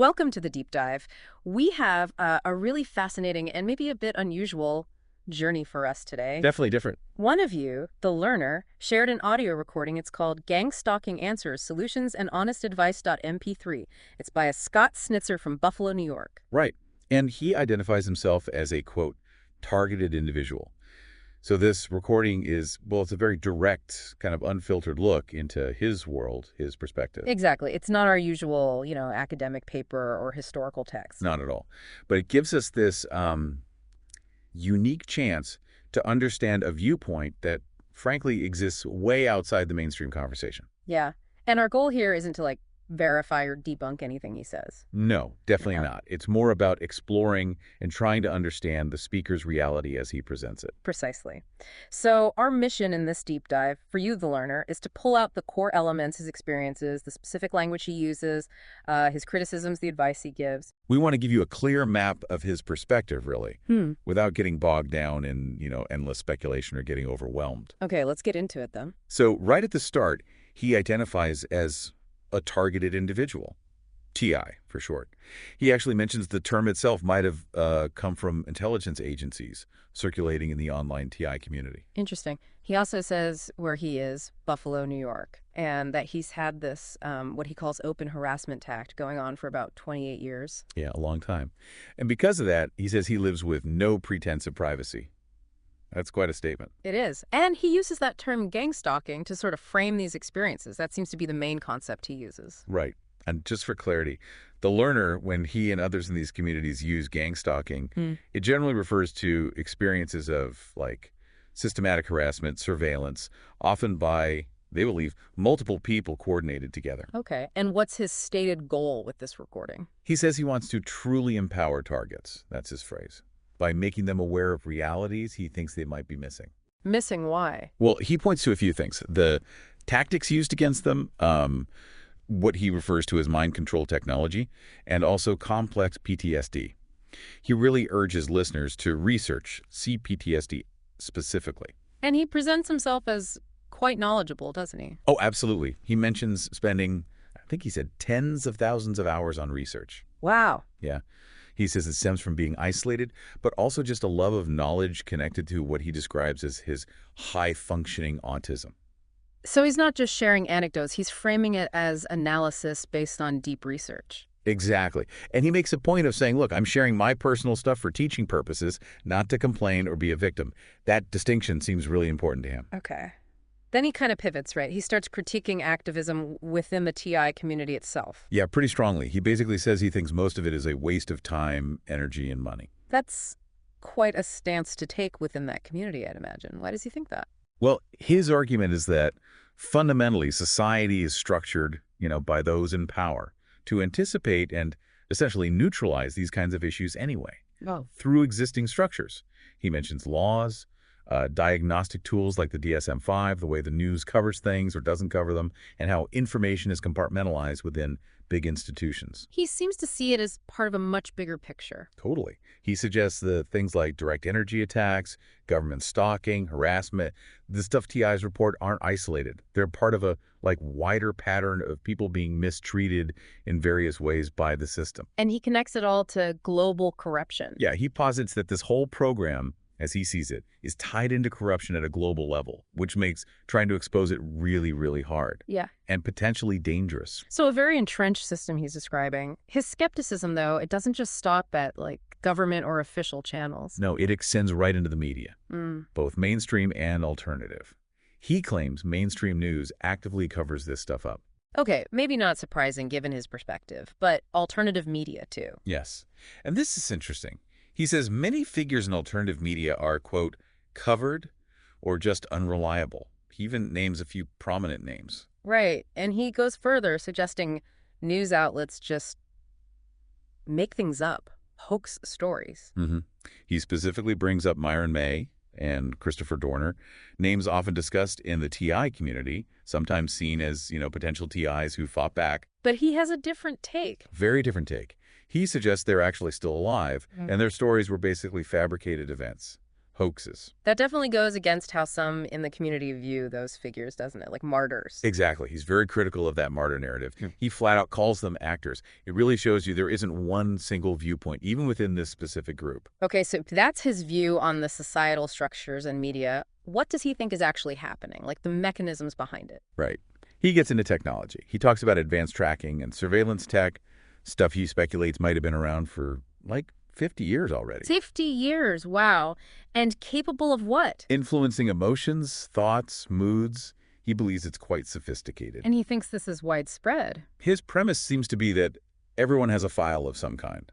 Welcome to the deep dive. We have a really fascinating and maybe a bit unusual journey for us today. Definitely different. One of you, the learner, shared an audio recording. It's called Gang Stalking Answers, Solutions and Honest Advice.mp3. It's by a Scott Snitzer from Buffalo, New York. Right. And he identifies himself as a, quote, targeted individual. So this recording is, well, it's a very direct, kind of unfiltered look into his world, his perspective. Exactly. It's not our usual, academic paper or historical text. Not at all. But it gives us this unique chance to understand a viewpoint that, frankly, exists way outside the mainstream conversation. Yeah. And our goal here isn't to, verify or debunk anything he says. No, definitely not. It's more about exploring and trying to understand the speaker's reality as he presents it. Precisely. So our mission in this deep dive, for you, the learner, is to pull out the core elements, his experiences, the specific language he uses, his criticisms, the advice he gives. We want to give you a clear map of his perspective, really, without getting bogged down in, endless speculation or getting overwhelmed. Okay, let's get into it then. So right at the start, he identifies as a targeted individual, TI for short. He actually mentions the term itself might have come from intelligence agencies circulating in the online TI community. Interesting. He also says where he is, Buffalo, New York, and that he's had this, what he calls open harassment tact going on for about 28 years. Yeah, a long time. And because of that, he says he lives with no pretense of privacy. That's quite a statement. It is. And he uses that term gang stalking to sort of frame these experiences. That seems to be the main concept he uses. Right. And just for clarity, the learner, when he and others in these communities use gang stalking, it generally refers to experiences of, systematic harassment, surveillance, often by, they believe, multiple people coordinated together. Okay. And what's his stated goal with this recording? He says he wants to truly empower targets. That's his phrase. By making them aware of realities he thinks they might be missing. Missing why? Well, he points to a few things. The tactics used against them, what he refers to as mind control technology, and also complex PTSD. He really urges listeners to research CPTSD specifically. And he presents himself as quite knowledgeable, doesn't he? Oh, absolutely. He mentions spending, I think he said, tens of thousands of hours on research. Wow. Yeah. He says it stems from being isolated, but also just a love of knowledge connected to what he describes as his high-functioning autism. So he's not just sharing anecdotes, he's framing it as analysis based on deep research. Exactly. And he makes a point of saying, look, I'm sharing my personal stuff for teaching purposes, not to complain or be a victim. That distinction seems really important to him. Okay. Then he kind of pivots, right? He starts critiquing activism within the TI community itself. Yeah, pretty strongly. He basically says he thinks most of it is a waste of time, energy, and money. That's quite a stance to take within that community, I'd imagine. Why does he think that? Well, his argument is that fundamentally society is structured, by those in power to anticipate and essentially neutralize these kinds of issues anyway. Oh. Through existing structures. He mentions laws, diagnostic tools like the DSM-5, the way the news covers things or doesn't cover them, and how information is compartmentalized within big institutions. He seems to see it as part of a much bigger picture. Totally. He suggests that things like direct energy attacks, government stalking, harassment, the stuff TIs report aren't isolated. They're part of a wider pattern of people being mistreated in various ways by the system. And he connects it all to global corruption. Yeah, he posits that this whole program, as he sees it, is tied into corruption at a global level, which makes trying to expose it really, really hard. Yeah. And potentially dangerous. So a very entrenched system he's describing. His skepticism, though, it doesn't just stop at, government or official channels. No, it extends right into the media, both mainstream and alternative. He claims mainstream news actively covers this stuff up. Okay, maybe not surprising given his perspective, but alternative media, too. Yes. And this is interesting. He says many figures in alternative media are, quote, covered or just unreliable. He even names a few prominent names. Right. And he goes further, suggesting news outlets just make things up, hoax stories. He specifically brings up Myron May and Christopher Dorner, names often discussed in the TI community, sometimes seen as, potential TIs who fought back. But he has a different take. Very different take. He suggests they're actually still alive, and their stories were basically fabricated events, hoaxes. That definitely goes against how some in the community view those figures, doesn't it? Like martyrs. Exactly. He's very critical of that martyr narrative. He flat out calls them actors. It really shows you there isn't one single viewpoint, even within this specific group. Okay, so if that's his view on the societal structures and media. What does he think is actually happening? Like the mechanisms behind it? Right. He gets into technology. He talks about advanced tracking and surveillance tech, stuff he speculates might have been around for like 50 years already. 50 years, wow. And capable of what? Influencing emotions, thoughts, moods. He believes it's quite sophisticated. And he thinks this is widespread. His premise seems to be that everyone has a file of some kind,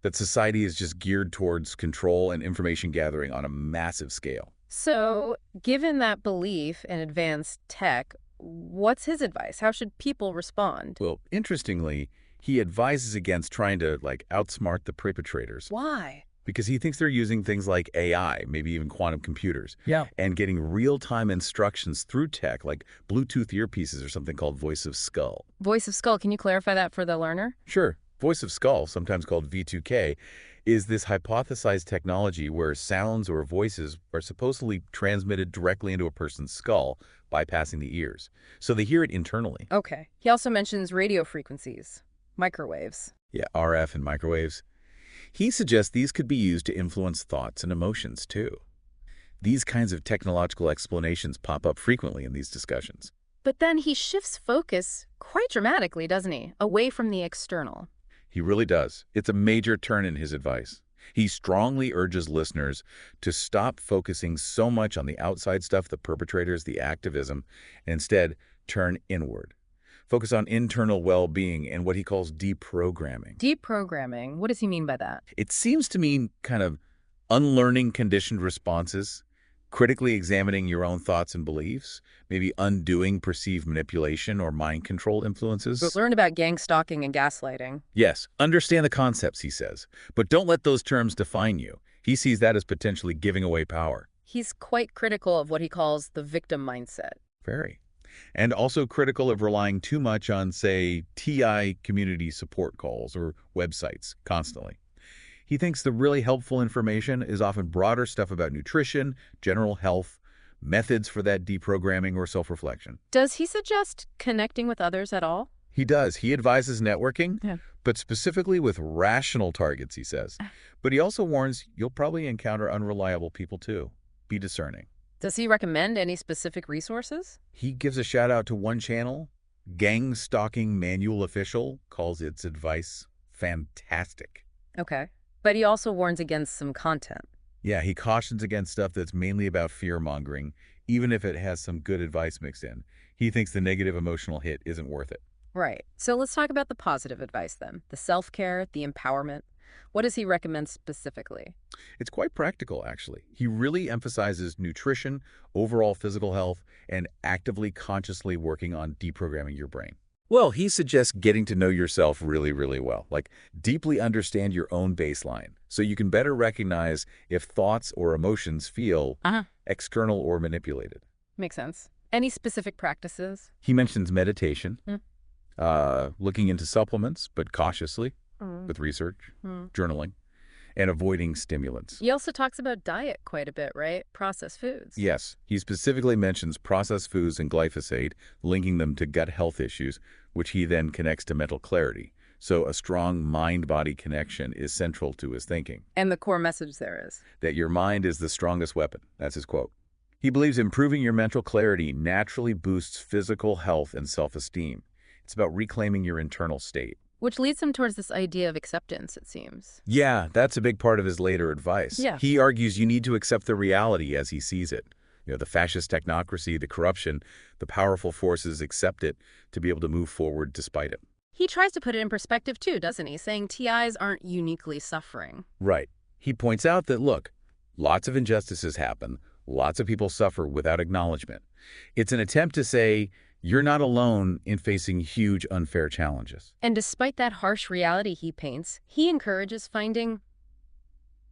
that society is just geared towards control and information gathering on a massive scale. So, given that belief in advanced tech, what's his advice? How should people respond? Well, interestingly, he advises against trying to, outsmart the perpetrators. Why? Because he thinks they're using things like AI, maybe even quantum computers, Yeah. and getting real-time instructions through tech, like Bluetooth earpieces or something called Voice of Skull. Voice of Skull, can you clarify that for the learner? Sure. Voice of Skull, sometimes called V2K, is this hypothesized technology where sounds or voices are supposedly transmitted directly into a person's skull, bypassing the ears. So they hear it internally. Okay. He also mentions radio frequencies, microwaves. Yeah, RF and microwaves. He suggests these could be used to influence thoughts and emotions, too. These kinds of technological explanations pop up frequently in these discussions. But then he shifts focus quite dramatically, doesn't he? Away from the external. He really does. It's a major turn in his advice. He strongly urges listeners to stop focusing so much on the outside stuff, the perpetrators, the activism, and instead turn inward. Focus on internal well-being and what he calls deprogramming. Deprogramming, what does he mean by that? It seems to mean kind of unlearning conditioned responses, critically examining your own thoughts and beliefs, maybe undoing perceived manipulation or mind control influences. But learn about gang stalking and gaslighting. Yes, understand the concepts, he says, but don't let those terms define you. He sees that as potentially giving away power. He's quite critical of what he calls the victim mindset. Very. And also critical of relying too much on, say, TI community support calls or websites constantly. He thinks the really helpful information is often broader stuff about nutrition, general health, methods for that deprogramming or self-reflection. Does he suggest connecting with others at all? He does. He advises networking, Yeah. but specifically with rational targets, he says. But he also warns you'll probably encounter unreliable people too. Be discerning. Does he recommend any specific resources? He gives a shout out to one channel, Gang Stalking Manual Official, calls its advice fantastic. Okay. But he also warns against some content. Yeah, he cautions against stuff that's mainly about fear-mongering, even if it has some good advice mixed in. He thinks the negative emotional hit isn't worth it. Right. So let's talk about the positive advice then. The self-care, the empowerment. What does he recommend specifically? It's quite practical, actually. He really emphasizes nutrition, overall physical health, and actively, consciously working on deprogramming your brain. Well, he suggests getting to know yourself really, really well, like deeply understand your own baseline, so you can better recognize if thoughts or emotions feel external or manipulated. Makes sense. Any specific practices? He mentions meditation, looking into supplements, but cautiously, with research, journaling, and avoiding stimulants. He also talks about diet quite a bit, right? Processed foods. Yes, he specifically mentions processed foods and glyphosate, linking them to gut health issues, which he then connects to mental clarity. So a strong mind-body connection is central to his thinking. And the core message there is? That your mind is the strongest weapon. That's his quote. He believes improving your mental clarity naturally boosts physical health and self-esteem. It's about reclaiming your internal state. Which leads him towards this idea of acceptance, it seems. Yeah, that's a big part of his later advice. Yeah. He argues you need to accept the reality as he sees it. You know, the fascist technocracy, the corruption, the powerful forces accept it to be able to move forward despite it. He tries to put it in perspective too, doesn't he? Saying TIs aren't uniquely suffering. Right. He points out that, look, lots of injustices happen. Lots of people suffer without acknowledgement. It's an attempt to say, you're not alone in facing huge, unfair challenges. And despite that harsh reality he paints, he encourages finding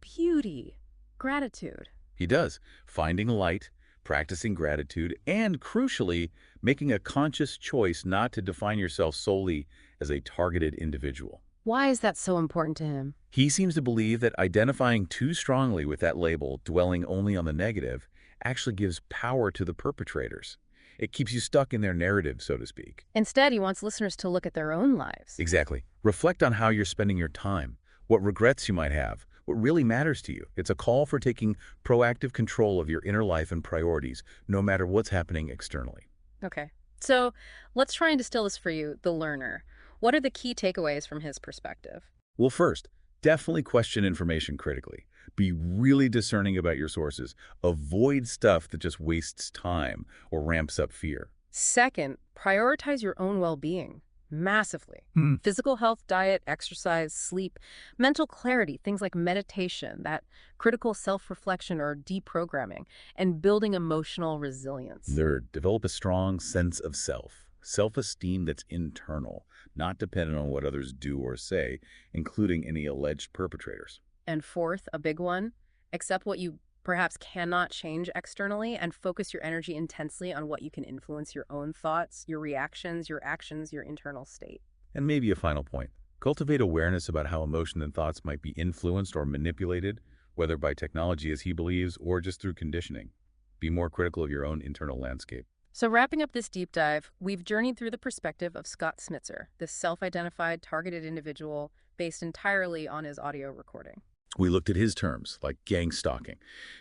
beauty, gratitude. He does. Finding light, practicing gratitude, and, crucially, making a conscious choice not to define yourself solely as a targeted individual. Why is that so important to him? He seems to believe that identifying too strongly with that label, dwelling only on the negative, actually gives power to the perpetrators. It keeps you stuck in their narrative, so to speak. Instead, he wants listeners to look at their own lives. Exactly. Reflect on how you're spending your time, what regrets you might have, what really matters to you. It's a call for taking proactive control of your inner life and priorities, no matter what's happening externally. Okay. So let's try and distill this for you, the learner. What are the key takeaways from his perspective? Well, first, definitely question information critically. Be really discerning about your sources. Avoid stuff that just wastes time or ramps up fear. Second, prioritize your own well-being massively. Hmm. Physical health, diet, exercise, sleep, mental clarity, things like meditation, that critical self-reflection or deprogramming, and building emotional resilience. Third, develop a strong sense of self. Self-esteem that's internal, not dependent on what others do or say, including any alleged perpetrators. And fourth, a big one, accept what you perhaps cannot change externally and focus your energy intensely on what you can influence: your own thoughts, your reactions, your actions, your internal state. And maybe a final point. Cultivate awareness about how emotion and thoughts might be influenced or manipulated, whether by technology as he believes or just through conditioning. Be more critical of your own internal landscape. So wrapping up this deep dive, we've journeyed through the perspective of Scott Smitzer, this self-identified, targeted individual based entirely on his audio recording. We looked at his terms, like gang stalking,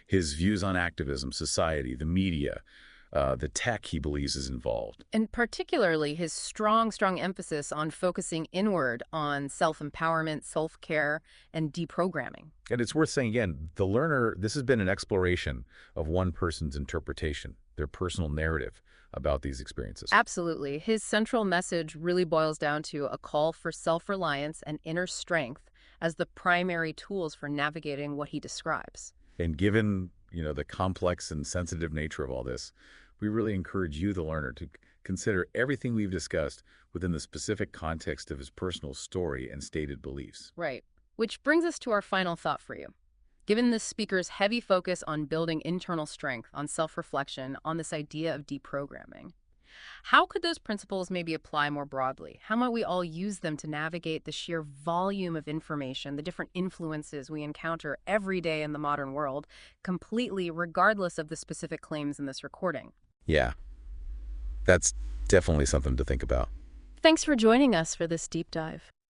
his views on activism, society, the media, the tech he believes is involved. And particularly his strong emphasis on focusing inward on self-empowerment, self-care, and deprogramming. And it's worth saying again, the learner, this has been an exploration of one person's interpretation, their personal narrative about these experiences. Absolutely. His central message really boils down to a call for self-reliance and inner strength as the primary tools for navigating what he describes. And given, the complex and sensitive nature of all this, we really encourage you, the learner, to consider everything we've discussed within the specific context of his personal story and stated beliefs. Right. Which brings us to our final thought for you. Given this speaker's heavy focus on building internal strength, on self-reflection, on this idea of deprogramming, how could those principles maybe apply more broadly? How might we all use them to navigate the sheer volume of information, the different influences we encounter every day in the modern world, completely regardless of the specific claims in this recording? Yeah, that's definitely something to think about. Thanks for joining us for this deep dive.